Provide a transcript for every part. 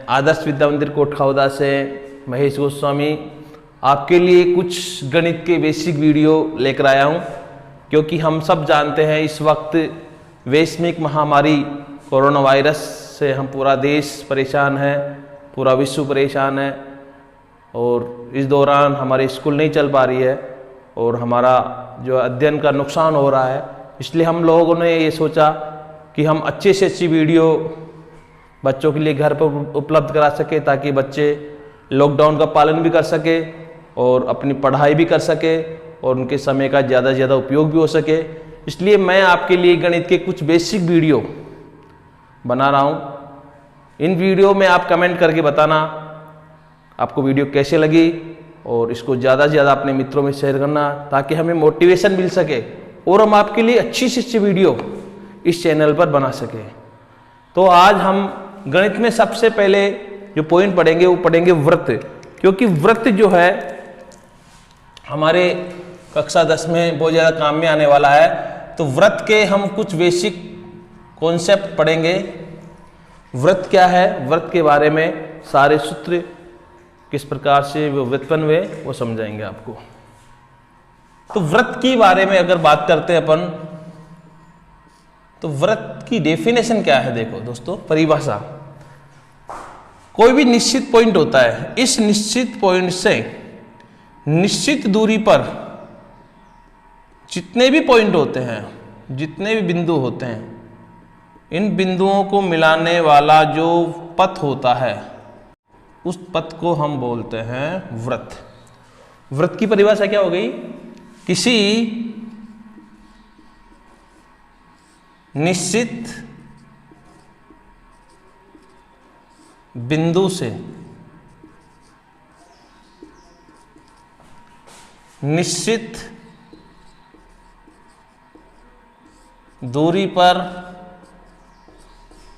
आदर्श विद्या मंदिर कोटखावदा से महेश गोस्वामी आपके लिए कुछ गणित के बेसिक वीडियो लेकर आया हूं, क्योंकि हम सब जानते हैं इस वक्त वैश्विक महामारी कोरोना वायरस से हम पूरा देश परेशान है, पूरा विश्व परेशान है और इस दौरान हमारी स्कूल नहीं चल पा रही है और हमारा जो अध्ययन का नुकसान हो रहा है। इसलिए हम लोगों ने ये सोचा कि हम अच्छे से अच्छी वीडियो बच्चों के लिए घर पर उपलब्ध करा सके, ताकि बच्चे लॉकडाउन का पालन भी कर सके और अपनी पढ़ाई भी कर सके और उनके समय का ज़्यादा से ज़्यादा उपयोग भी हो सके। इसलिए मैं आपके लिए गणित के कुछ बेसिक वीडियो बना रहा हूँ। इन वीडियो में आप कमेंट करके बताना आपको वीडियो कैसे लगी और इसको ज़्यादा से ज़्यादा अपने मित्रों में शेयर करना, ताकि हमें मोटिवेशन मिल सके और हम आपके लिए अच्छी से अच्छी वीडियो इस चैनल पर बना सके। तो आज हम गणित में सबसे पहले जो पॉइंट पढ़ेंगे वो पढ़ेंगे वृत्त, क्योंकि वृत्त जो है हमारे कक्षा 10 में बहुत ज़्यादा काम में आने वाला है। तो वृत्त के हम कुछ बेसिक कॉन्सेप्ट पढ़ेंगे। वृत्त क्या है, वृत्त के बारे में सारे सूत्र किस प्रकार से वो व्युत्पन्न हुए वो समझाएंगे आपको। तो वृत्त के बारे में अगर बात करते हैं अपन, तो वृत्त की डेफिनेशन क्या है। देखो दोस्तों, परिभाषा, कोई भी निश्चित पॉइंट होता है, इस निश्चित पॉइंट से निश्चित दूरी पर जितने भी पॉइंट होते हैं, जितने भी बिंदु होते हैं, इन बिंदुओं को मिलाने वाला जो पथ होता है उस पथ को हम बोलते हैं वृत्त। वृत्त की परिभाषा क्या हो गई, किसी निश्चित बिंदु से निश्चित दूरी पर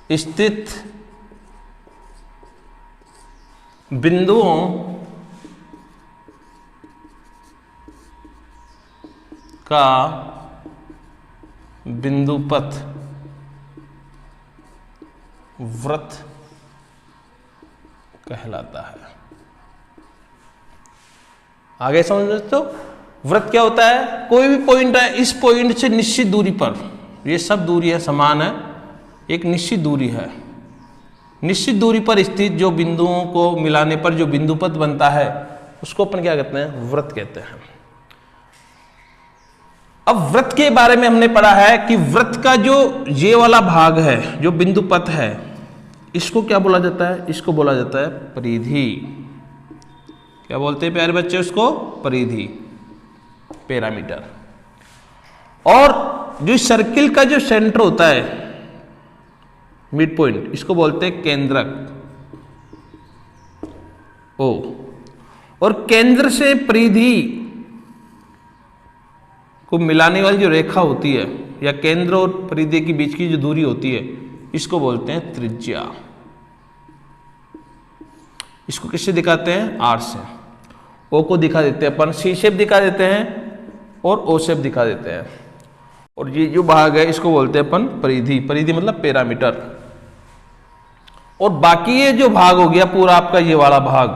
स्थित बिंदुओं का बिंदुपथ वृत्त कहलाता है। आगे समझ दोस्तों, वृत्त क्या होता है, कोई भी पॉइंट है, इस पॉइंट से निश्चित दूरी पर, ये सब दूरी है समान है, एक निश्चित दूरी है, निश्चित दूरी पर स्थित जो बिंदुओं को मिलाने पर जो बिंदुपथ बनता है उसको अपन क्या कहते हैं, वृत्त कहते हैं। अब वृत्त के बारे में हमने पढ़ा है कि वृत्त का जो ये वाला भाग है, जो बिंदुपथ है, इसको क्या बोला जाता है, इसको बोला जाता है परिधि। क्या बोलते हैं प्यारे बच्चे, उसको परिधि, पैरामीटर। और जो सर्किल का जो सेंटर होता है, मिड पॉइंट, इसको बोलते हैं केंद्रक, ओ। और केंद्र से परिधि को मिलाने वाली जो रेखा होती है, या केंद्र और परिधि के बीच की जो दूरी होती है, इसको बोलते हैं त्रिज्या। इसको किससे दिखाते हैं, आर से। ओ को दिखा देते हैं अपन, सी शेप दिखा देते हैं और ओ शेप दिखा देते हैं। और ये जो भाग है इसको बोलते हैं अपन परिधि। परिधि मतलब पैरामीटर। और बाकी ये जो भाग हो गया पूरा आपका ये वाला भाग,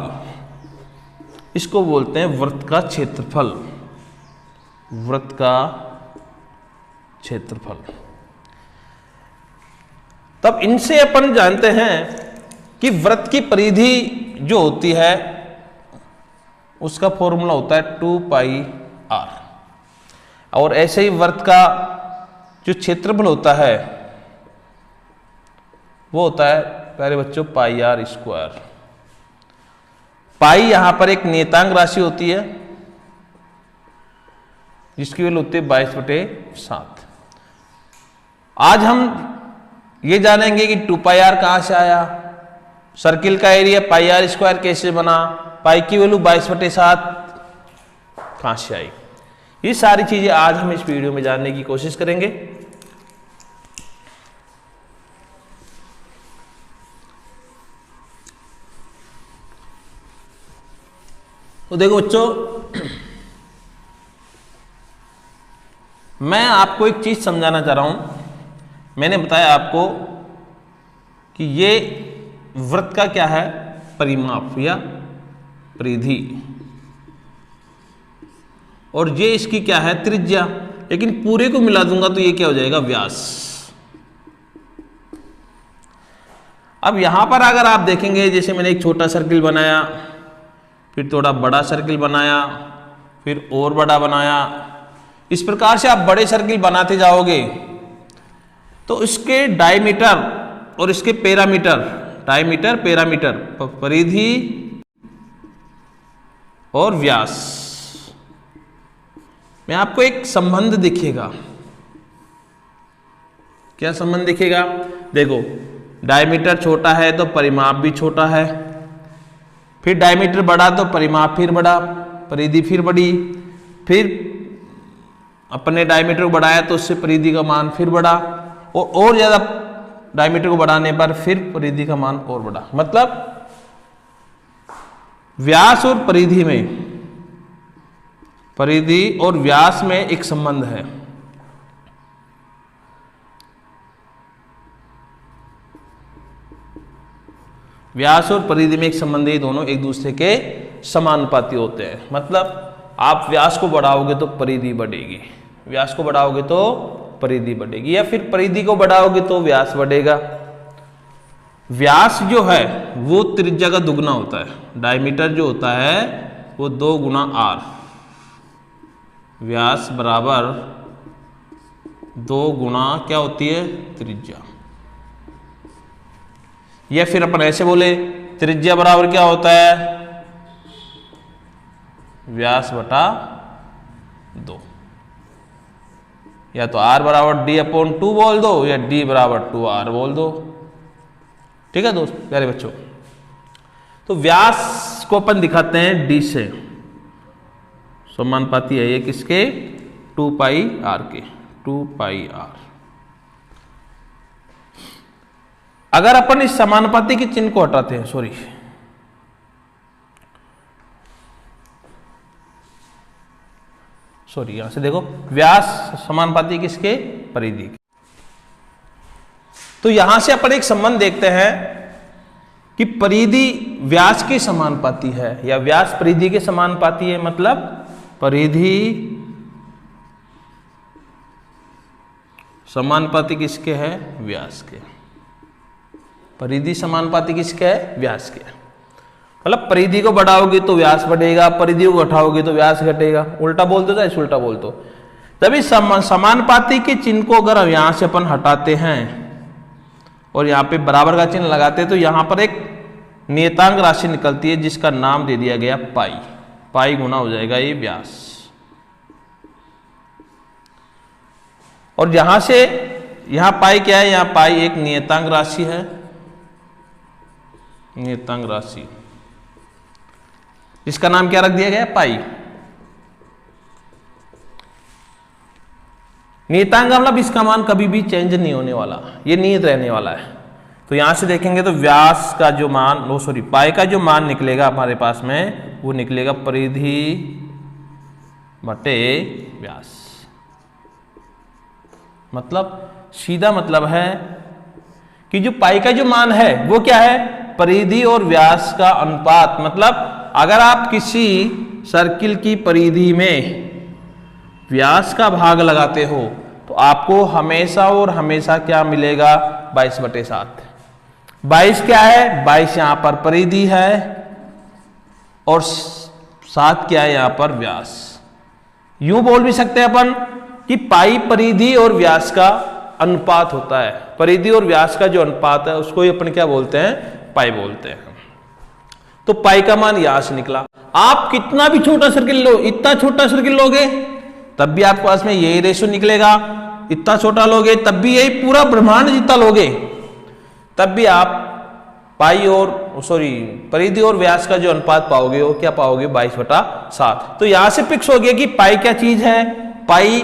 इसको बोलते हैं वृत्त का क्षेत्रफल। वृत्त का क्षेत्रफल। तब इनसे अपन जानते हैं कि वृत्त की परिधि जो होती है उसका फॉर्मूला होता है 2 पाई r। और ऐसे ही वृत्त का जो क्षेत्रफल होता है वो होता है प्यारे बच्चों पाई r स्क्वायर। पाई यहां पर एक नियतांक राशि होती है जिसकी वैल्यू होती है 22/7। आज हम ये जानेंगे कि 2 पाई r कहां से आया, सर्किल का एरिया पाई r स्क्वायर कैसे बना, पाई की वैल्यू 22/7 कहां से आई। ये सारी चीजें आज हम इस वीडियो में जानने की कोशिश करेंगे। तो देखो बच्चों, मैं आपको एक चीज समझाना चाह रहा हूं। मैंने बताया आपको कि ये वृत्त का क्या है, परिमाप या परिधि, और ये इसकी क्या है, त्रिज्या। लेकिन पूरे को मिला दूंगा तो ये क्या हो जाएगा, व्यास। अब यहां पर अगर आप देखेंगे, जैसे मैंने एक छोटा सर्किल बनाया, फिर थोड़ा बड़ा सर्किल बनाया, फिर और बड़ा बनाया, इस प्रकार से आप बड़े सर्किल बनाते जाओगे तो इसके डायमीटर और इसके पैरामीटर, डायमीटर पैरामीटर, परिधि और व्यास में आपको एक संबंध दिखेगा। क्या संबंध दिखेगा, देखो डायमीटर छोटा है तो परिमाप भी छोटा है, फिर डायमीटर बड़ा तो परिमाप फिर बड़ा, परिधि फिर बड़ी, फिर अपने डायमीटर को बढ़ाया तो उससे परिधि का मान फिर बढ़ा, और ज्यादा डायमीटर को बढ़ाने पर फिर परिधि का मान और बढ़ा। मतलब व्यास और परिधि में, परिधि और व्यास में एक संबंध है। व्यास और परिधि में एक संबंध है, दोनों एक दूसरे के समानुपाती होते हैं। मतलब आप व्यास को बढ़ाओगे तो परिधि बढ़ेगी, व्यास को बढ़ाओगे तो परिधि बढ़ेगी, या फिर परिधि को बढ़ाओगे तो व्यास बढ़ेगा। व्यास जो है वो त्रिज्या का दुगना होता है, डायमीटर जो होता है वो 2 गुना आर, व्यास बराबर 2 गुना क्या होती है, त्रिज्या। या फिर अपन ऐसे बोले, त्रिज्या बराबर क्या होता है, व्यास बटा 2, या तो r बराबर d/2 बोल दो, या d बराबर 2r बोल दो। ठीक है दोस्त, प्यारे बच्चों, तो व्यास को अपन दिखाते हैं d से, समानुपाती है ये किसके, 2πr के, 2πr। अगर अपन इस समानुपाती के चिन्ह को हटाते हैं, सॉरी यहां से देखो, व्यास समानुपाती किसके, परिधि के, तो यहां से अपन एक संबंध देखते हैं कि परिधि व्यास के समानुपाती है या व्यास परिधि के समानुपाती है। मतलब परिधि समानुपाती किसके है, व्यास के। परिधि समानुपाती किसके है, व्यास के। मतलब परिधि को बढ़ाओगे तो व्यास बढ़ेगा, परिधि को घटाओगे तो व्यास घटेगा। उल्टा बोल दो चाहे उल्टा बोल दो। तभी समानुपाती के चिन्ह को अगर यहां से अपन हटाते हैं और यहाँ पे बराबर का चिन्ह लगाते हैं तो यहाँ पर एक नियतांक राशि निकलती है जिसका नाम दे दिया गया पाई। पाई गुना हो जाएगा ये व्यास। और यहां से यहां पाई क्या है, यहाँ पाई एक नियतांक राशि है, नियतांक राशि जिसका नाम क्या रख दिया गया, पाई। नियतांक मतलब इसका मान कभी भी चेंज नहीं होने वाला, ये नियत रहने वाला है। तो यहां से देखेंगे तो व्यास का जो मान, पाई का जो मान निकलेगा हमारे पास में, वो निकलेगा परिधि बटे व्यास। मतलब सीधा मतलब है कि जो पाई का जो मान है वो क्या है, परिधि और व्यास का अनुपात। मतलब अगर आप किसी सर्किल की परिधि में व्यास का भाग लगाते हो तो आपको हमेशा और हमेशा क्या मिलेगा, 22/7। 22 क्या है, 22 यहां पर परिधि है और 7 क्या है यहां पर व्यास। यूं बोल भी सकते हैं अपन कि पाई परिधि और व्यास का अनुपात होता है। परिधि और व्यास का जो अनुपात है उसको ही अपन क्या बोलते हैं, पाई बोलते हैं। तो पाई का मान यहां से निकला। आप कितना भी छोटा सर्किल लो, इतना छोटा सर्किल लोगे तब भी आपके पास में यही रेशो निकलेगा। इतना छोटा लोगे तब भी यही पूरा ब्रह्मांड जितना लोगे तब भी आप पाई और परिधि और व्यास का जो अनुपात पाओगे वो क्या पाओगे, 22/7। तो यहां से फिक्स हो गया कि पाई क्या चीज है, पाई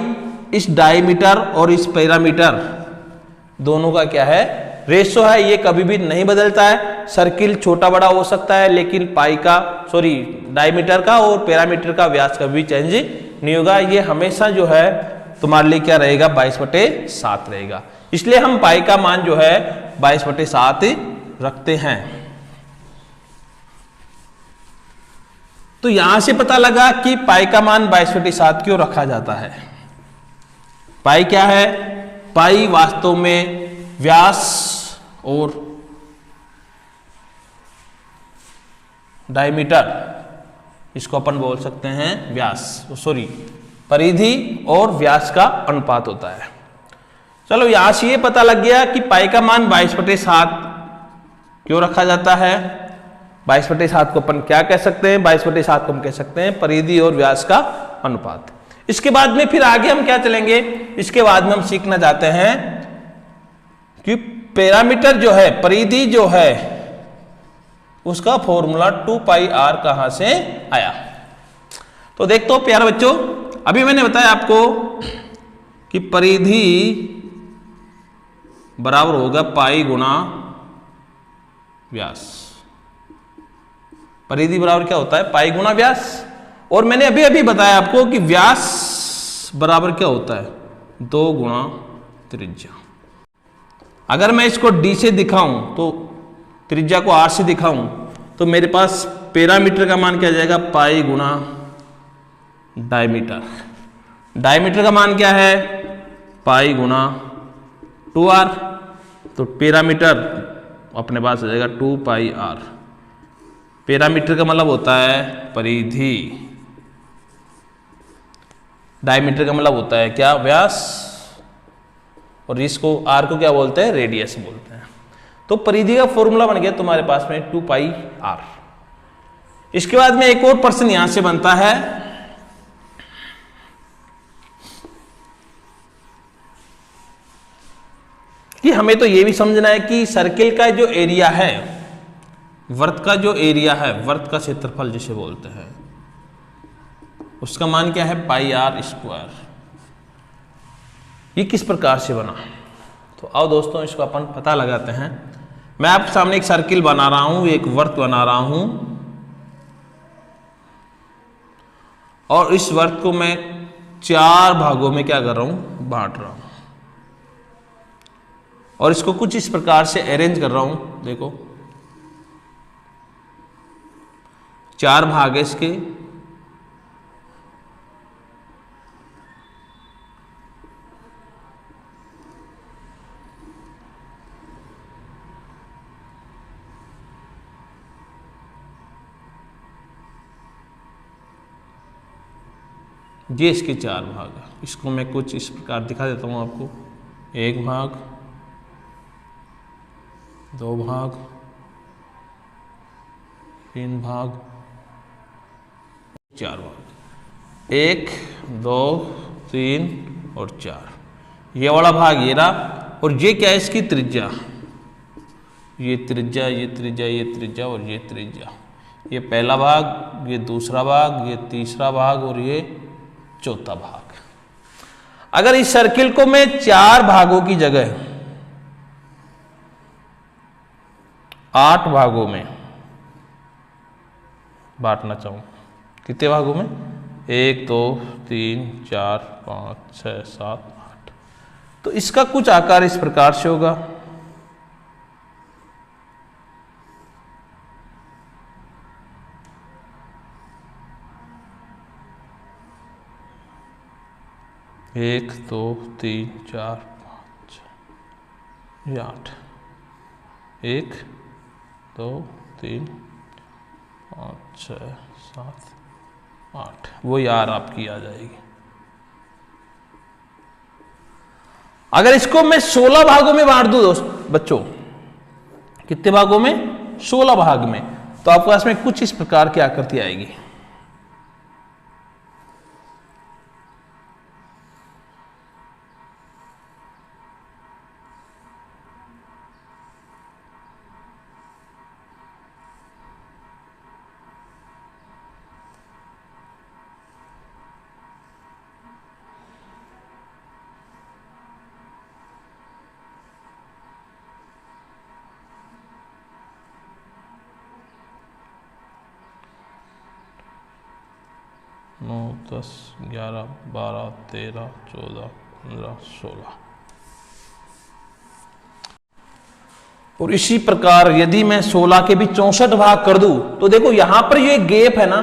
इस डायमीटर और इस पैरामीटर दोनों का क्या है, रेशो है। ये कभी भी नहीं बदलता है। सर्किल छोटा बड़ा हो सकता है लेकिन पाई का डायमीटर का और पैरामीटर का व्यास कभी चेंज नहीं होगा। ये हमेशा जो है तुम्हारे लिए क्या रहेगा, 22/7 रहेगा। इसलिए हम पाई का मान जो है 22/7 रखते हैं। तो यहां से पता लगा कि पाई का मान 22/7 क्यों रखा जाता है। पाई क्या है? पाई वास्तव में व्यास और डायमीटर, इसको अपन बोल सकते हैं व्यास, सॉरी परिधि और व्यास का अनुपात होता है। चलो यहां से ये पता लग गया कि पाई का मान 22/7 क्यों रखा जाता है। 22/7 को अपन क्या कह सकते हैं? 22/7 को हम कह सकते हैं परिधि और व्यास का अनुपात। इसके बाद में फिर आगे हम क्या चलेंगे? इसके बाद में हम सीखना चाहते हैं कि पैरामीटर जो है, परिधि जो है, उसका फॉर्मूला 2πr कहां से आया। तो देखते हो प्यारे बच्चों, अभी मैंने बताया आपको कि परिधि बराबर होगा पाई गुणा व्यास। परिधि बराबर क्या होता है? पाई गुणा व्यास। और मैंने अभी अभी बताया आपको कि व्यास बराबर क्या होता है? 2 गुणा त्रिज्या। अगर मैं इसको d से दिखाऊं तो त्रिज्या को r से दिखाऊं तो मेरे पास पैरामीटर का मान क्या जाएगा? पाई गुणा डायमीटर। डायमीटर का मान क्या है? पाई गुणा 2r। तो पैरामीटर अपने पास आ जाएगा 2πr। पैरामीटर का मतलब होता है परिधि, डायमीटर का मतलब होता है क्या? व्यास। और इसको r को क्या बोलते हैं? रेडियस बोलते हैं। तो परिधि का फॉर्मूला बन गया तुम्हारे पास में 2πr। इसके बाद में एक और प्रश्न यहां से बनता है कि हमें तो यह भी समझना है कि सर्किल का जो एरिया है, वर्त का जो एरिया है, वर्त का क्षेत्रफल जिसे बोलते हैं, उसका मान क्या है? πr²। ये किस प्रकार से बना? तो आओ दोस्तों इसको अपन पता लगाते हैं। मैं आपके सामने एक सर्किल बना रहा हूं, एक वर्त बना रहा हूं, और इस वर्त को मैं 4 भागों में क्या कर रहा हूं? बांट रहा हूं। और इसको कुछ इस प्रकार से अरेंज कर रहा हूं। देखो 4 भाग है इसके, ये इसके 4 भाग है। इसको मैं कुछ इस प्रकार दिखा देता हूं आपको। 1 भाग, 2 भाग, 3 भाग, 4 भाग। 1 2 3 और 4। ये वाला भाग ये रहा। और ये क्या है? इसकी त्रिज्या। ये त्रिज्या, ये त्रिज्या, ये त्रिज्या और ये त्रिज्या। ये पहला भाग, ये दूसरा भाग, ये तीसरा भाग और ये चौथा भाग। अगर इस सर्किल को मैं 4 भागों की जगह 8 भागों में बांटना चाहूं, कितने भागों में? 1 2 3 4 5 6 7 8। तो इसका कुछ आकार इस प्रकार से होगा। एक 2 3 4 5 6 8। 1 2 3 5 6 7 8। वो यार आपकी आ जाएगी। अगर इसको मैं 16 भागों में बांट दूं बच्चों, कितने भागों में? 16 भाग में, तो आपके पास में कुछ इस प्रकार की आकृति आएगी। नौ 10 11 12 13 14 15 16। और इसी प्रकार यदि मैं 16 के भी 64 भाग कर दूं तो देखो यहां पर ये गैप है ना,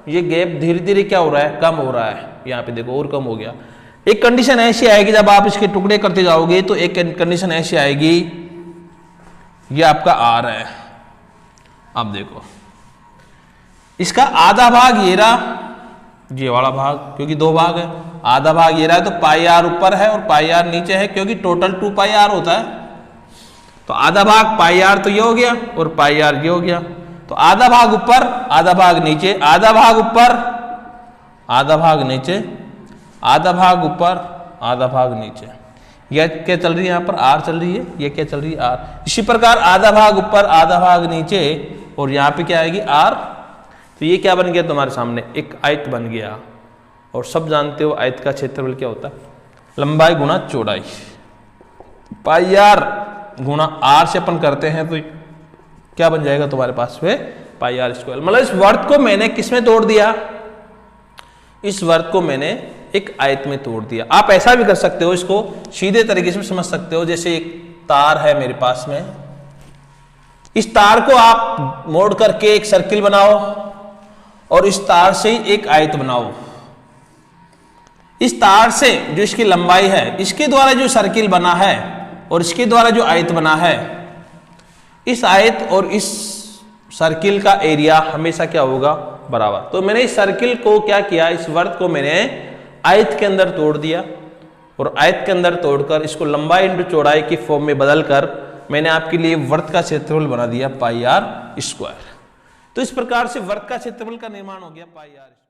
ये गैप धीरे धीरे क्या हो रहा है, कम हो रहा है। यहाँ पे देखो और कम हो गया। एक कंडीशन ऐसी आएगी जब आप इसके टुकड़े करते जाओगे तो एक कंडीशन ऐसी आएगी, ये आपका आर है। अब देखो इसका आधा भाग ये रहा, ये वाला भाग, क्योंकि दो भाग है, आधा भाग ये रहा है तो पाई आर ऊपर है और पाई आर नीचे है, क्योंकि टोटल 2 पाई आर होता है। तो आधा भाग पाई आर तो ये हो गया और पाई आर ये हो गया। तो आधा भाग ऊपर आधा भाग नीचे, आधा भाग ऊपर आधा भाग नीचे, आधा भाग ऊपर आधा भाग नीचे। यह क्या चल रही है, यहाँ पर आर चल रही है, ये क्या चल रही है, आर। इसी प्रकार आधा भाग ऊपर आधा भाग नीचे, और यहाँ पे क्या आएगी, आर। तो ये क्या बन गया तुम्हारे सामने, एक आयत बन गया। और सब जानते हो आयत का क्षेत्रफल क्या होता है, लंबाई गुणा चौड़ाई। पाई आर गुणा आर से अपन करते हैं तो क्या बन जाएगा तुम्हारे पास में, पाई आर स्क्वायर। मतलब इस वर्ग को मैंने किसमें तोड़ दिया, इस वर्ग को मैंने एक आयत में तोड़ दिया। आप ऐसा भी कर सकते हो, इसको सीधे तरीके से समझ सकते हो। जैसे एक तार है मेरे पास में, इस तार को आप मोड़ करके एक सर्किल बनाओ और इस तार से ही एक आयत बनाओ। इस तार से जो इसकी लंबाई है, इसके द्वारा जो सर्किल बना है और इसके द्वारा जो आयत बना है, इस आयत और इस सर्किल का एरिया हमेशा क्या होगा, बराबर। तो मैंने इस सर्किल को क्या किया, इस वर्ग को मैंने आयत के अंदर तोड़ दिया और आयत के अंदर तोड़कर इसको लंबाई इंटू चौड़ाई की फॉर्म में बदलकर मैंने आपके लिए वर्ग का क्षेत्रफल बना दिया पाई आर स्क्वायर। तो इस प्रकार से वर्ग का क्षेत्रफल का निर्माण हो गया पाई आर।